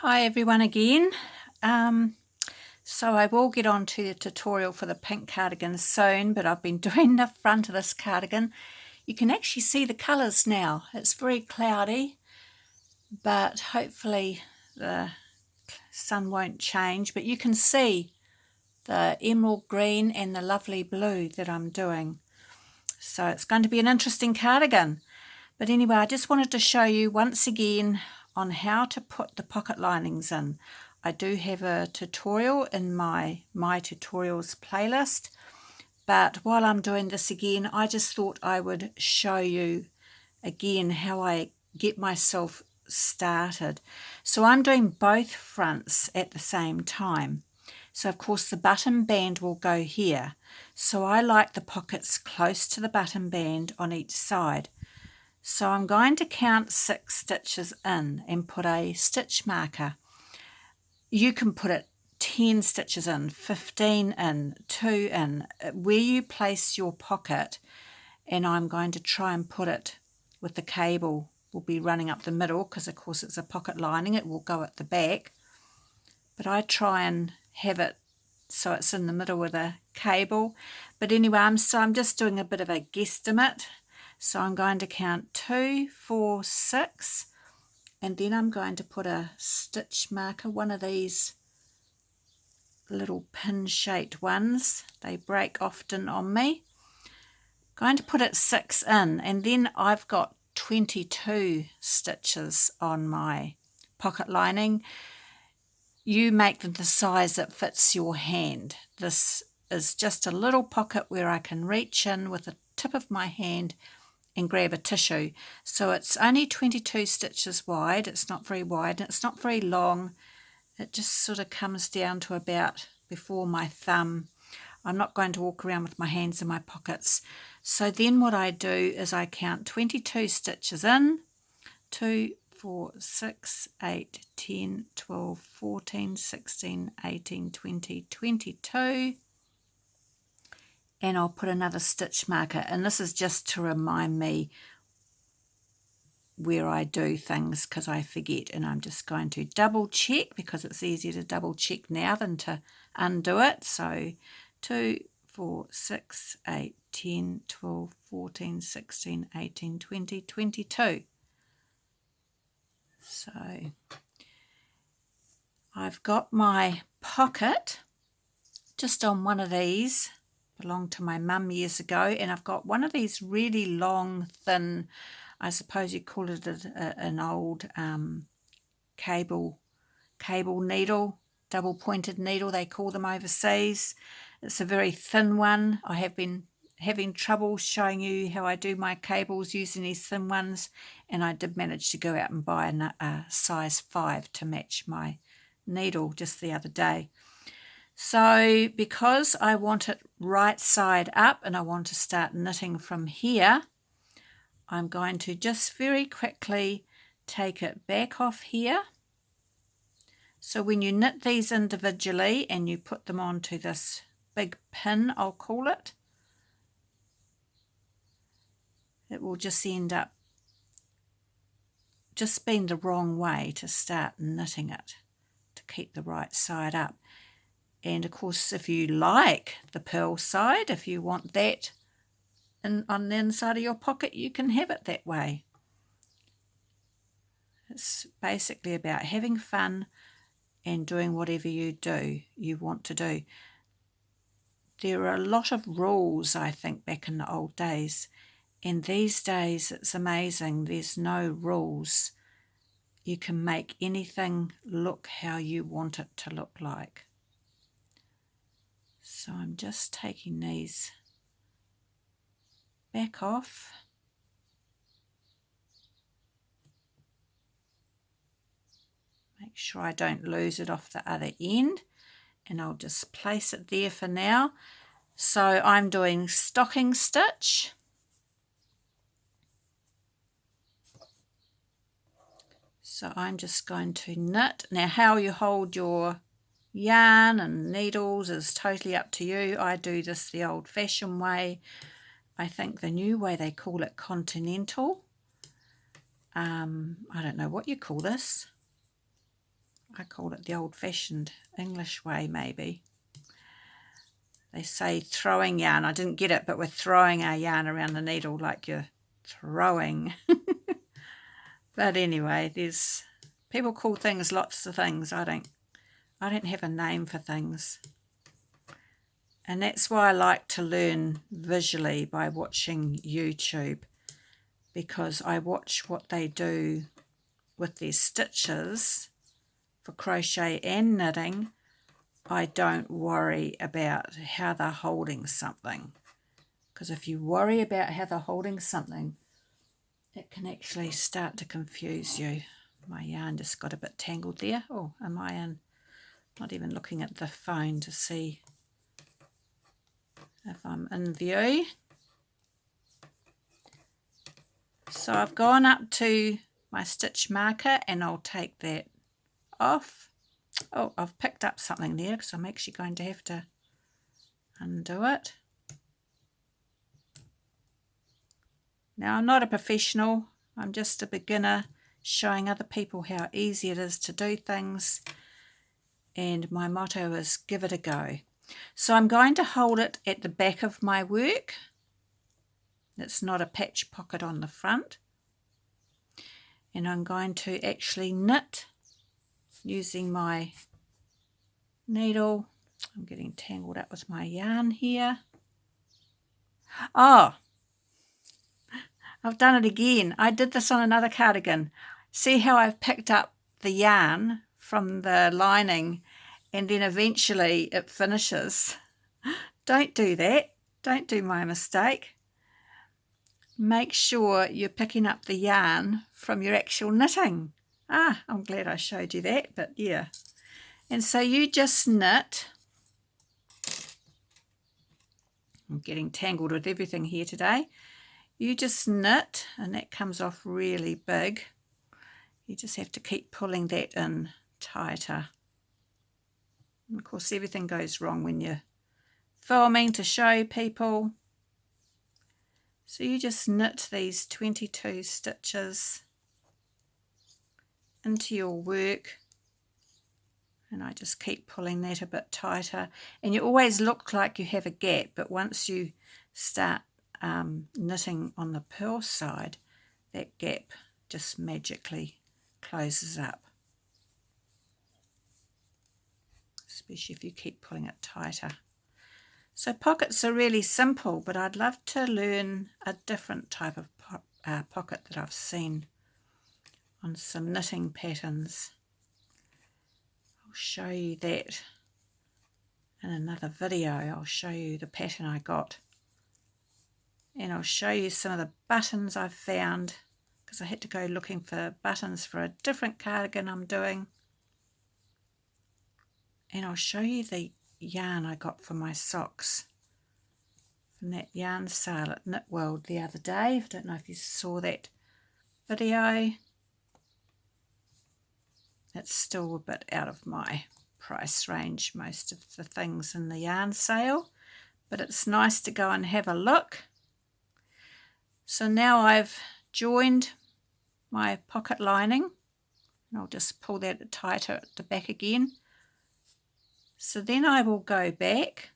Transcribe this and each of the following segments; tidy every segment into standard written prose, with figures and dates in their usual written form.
Hi everyone again. Um, so I will get on to the tutorial for the pink cardigan soon, but I've been doing the front of this cardigan. You can actually see the colours now. It's very cloudy, but hopefully the sun won't change, but you can see the emerald green and the lovely blue that I'm doing. So it's going to be an interesting cardigan. But anyway, I just wanted to show you once again on how to put the pocket linings in. I do have a tutorial in my tutorials playlist, but while I'm doing this again, I just thought I would show you again how I get myself started. So I'm doing both fronts at the same time. So of course the button band will go here. So I like the pockets close to the button band on each side. So I'm going to count 6 stitches in and put a stitch marker. You can put it 10 stitches in, 15 in, 2 in, where you place your pocket, and I'm going to try and put it with the cable. Will be running up the middle because of course it's a pocket lining, it will go at the back, but I try and have it so it's in the middle with a cable. But anyway, I'm just doing a bit of a guesstimate. So I'm going to count 2, 4, 6, and then I'm going to put a stitch marker, one of these little pin-shaped ones. They break often on me. Going to put it 6 in, and then I've got 22 stitches on my pocket lining. You make them the size that fits your hand. This is just a little pocket where I can reach in with the tip of my hand and grab a tissue. So it's only 22 stitches wide. It's not very wide and it's not very long. It just sort of comes down to about before my thumb. I'm not going to walk around with my hands in my pockets. So then what I do is I count 22 stitches in, 2, 4, 6, 8, 10, 12, 14, 16, 18, 20, 22. And I'll put another stitch marker, and this is just to remind me where I do things because I forget, and I'm just going to double check because it's easier to double check now than to undo it. So 2, 4, 6, 8, 10, 12, 14, 16, 18, 20, 22. So I've got my pocket just on one of these, belonged to my mum years ago, and I've got one of these really long, thin, I suppose you call it an old cable needle, double pointed needle they call them overseas. It's a very thin one. I have been having trouble showing you how I do my cables using these thin ones, and I did manage to go out and buy a size 5 to match my needle just the other day. So because I want it right side up and I want to start knitting from here, I'm going to just very quickly take it back off here. So when you knit these individually and you put them onto this big pin, I'll call it, it will just end up just being the wrong way to start knitting it, to keep the right side up. And of course, if you like the purl side, if you want that on the inside of your pocket, you can have it that way. It's basically about having fun and doing whatever you want to do. There are a lot of rules, I think, back in the old days, and these days it's amazing. There's no rules. You can make anything look how you want it to look like. So I'm just taking these back off. Make sure I don't lose it off the other end, and I'll just place it there for now. So I'm doing stocking stitch. So I'm just going to knit. Now how you hold your yarn and needles is totally up to you. I do this the old-fashioned way. I think the new way they call it continental. I don't know what you call this. I call it the old-fashioned English way, maybe. They say throwing yarn. I didn't get it, but we're throwing our yarn around the needle like you're throwing. But anyway, there's people call things lots of things. I don't have a name for things. And that's why I like to learn visually by watching YouTube, because I watch what they do with their stitches for crochet and knitting. I don't worry about how they're holding something, because if you worry about how they're holding something, it can actually start to confuse you. My yarn just got a bit tangled there. Oh, am I in? Not even looking at the phone to see if I'm in view. So I've gone up to my stitch marker and I'll take that off. Oh, I've picked up something there because I'm actually going to have to undo it. Now, I'm not a professional. I'm just a beginner showing other people how easy it is to do things. And my motto is give it a go. So I'm going to hold it at the back of my work. It's not a patch pocket on the front. And I'm going to actually knit using my needle. I'm getting tangled up with my yarn here. Oh, I've done it again. I did this on another cardigan. See how I've picked up the yarn from the lining and then eventually it finishes. Don't do that. Don't do my mistake. Make sure you're picking up the yarn from your actual knitting. Ah, I'm glad I showed you that, but yeah. And so you just knit. I'm getting tangled with everything here today. You just knit, and that comes off really big. You just have to keep pulling that in tighter. And of course, everything goes wrong when you're filming to show people. So you just knit these 22 stitches into your work. And I just keep pulling that a bit tighter. And you always look like you have a gap, but once you start knitting on the purl side, that gap just magically closes up, especially if you keep pulling it tighter. So pockets are really simple, but I'd love to learn a different type of pocket that I've seen on some knitting patterns. I'll show you that in another video. I'll show you the pattern I got. And I'll show you some of the buttons I've found, because I had to go looking for buttons for a different cardigan I'm doing. And I'll show you the yarn I got for my socks from that yarn sale at Knit World the other day. I don't know if you saw that video. It's still a bit out of my price range, most of the things in the yarn sale, but it's nice to go and have a look. So now I've joined my pocket lining, and I'll just pull that tighter at the back again. So then I will go back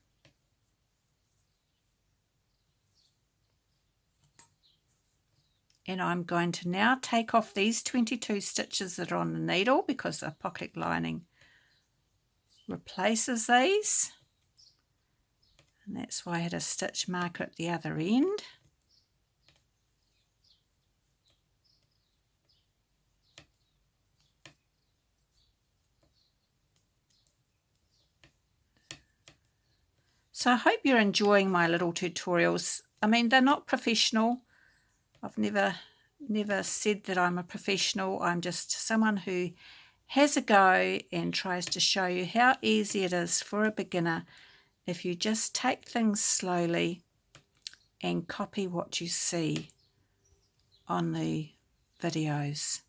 and I'm going to now take off these 22 stitches that are on the needle, because the pocket lining replaces these, and that's why I had a stitch marker at the other end. So I hope you're enjoying my little tutorials. I mean, they're not professional. I've never said that I'm a professional. I'm just someone who has a go and tries to show you how easy it is for a beginner if you just take things slowly and copy what you see on the videos.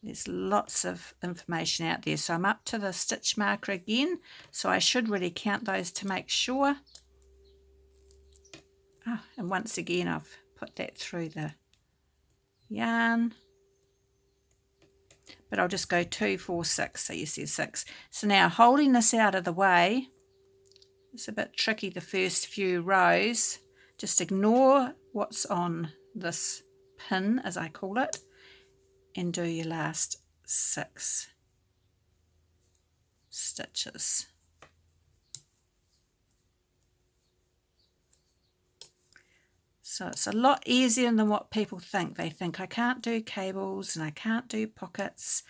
There's lots of information out there. So I'm up to the stitch marker again, so I should really count those to make sure. Oh, and once again I've put that through the yarn. but I'll just go 2, 4, 6. So you see 6. So now holding this out of the way, it's a bit tricky the first few rows. Just ignore what's on this pin, as I call it, and do your last 6 stitches. So it's a lot easier than what people think. They think I can't do cables and I can't do pockets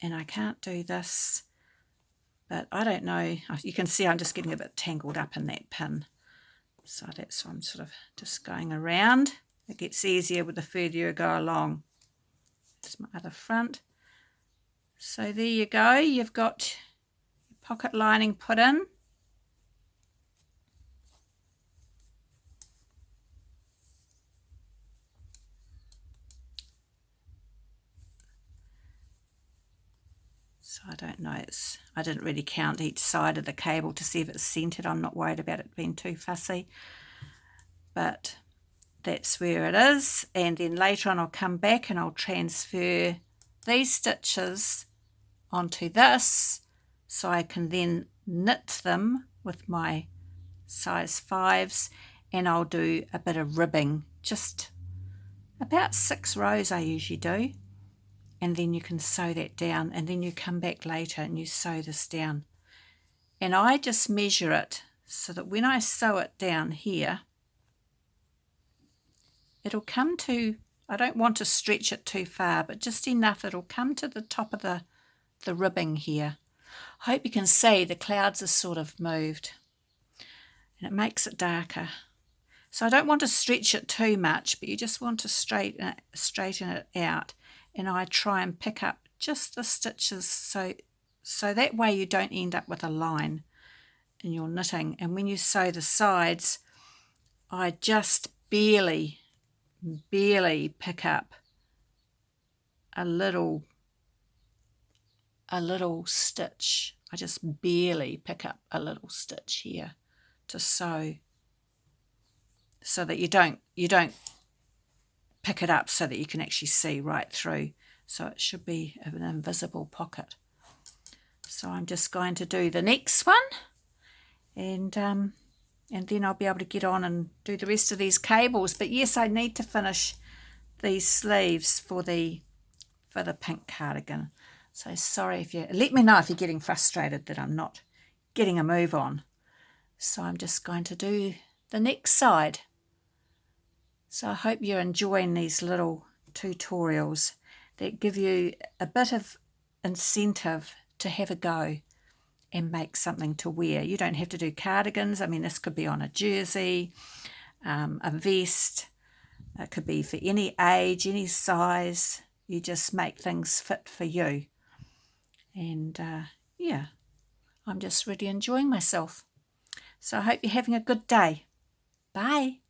and I can't do this. But I don't know. You can see I'm just getting a bit tangled up in that pin. So that's why I'm sort of just going around. It gets easier with the further you go along. That's my other front. So there you go. You've got your pocket lining put in. So I don't know, I didn't really count each side of the cable to see if it's centered. I'm not worried about it being too fussy, but that's where it is. And then later on I'll come back and I'll transfer these stitches onto this so I can then knit them with my size 5s, and I'll do a bit of ribbing, just about 6 rows I usually do. And then you can sew that down, and then you come back later and you sew this down. And I just measure it so that when I sew it down here, it'll come to, I don't want to stretch it too far, but just enough it'll come to the top of the ribbing here. I hope you can see the clouds are sort of moved and it makes it darker. So I don't want to stretch it too much, but you just want to straighten it out. And I try and pick up just the stitches so that way you don't end up with a line in your knitting. And when you sew the sides, I just barely pick up a little stitch. I just barely pick up a little stitch here to sew, so that you don't pick it up so that you can actually see right through. So it should be an invisible pocket. So I'm just going to do the next one, and then I'll be able to get on and do the rest of these cables. But yes, I need to finish these sleeves for the pink cardigan. So sorry if you, let me know if you're getting frustrated that I'm not getting a move on. So I'm just going to do the next side. So I hope you're enjoying these little tutorials that give you a bit of incentive to have a go and make something to wear. You don't have to do cardigans. I mean, this could be on a jersey, a vest. It could be for any age, any size. You just make things fit for you. And yeah, I'm just really enjoying myself. So I hope you're having a good day. Bye.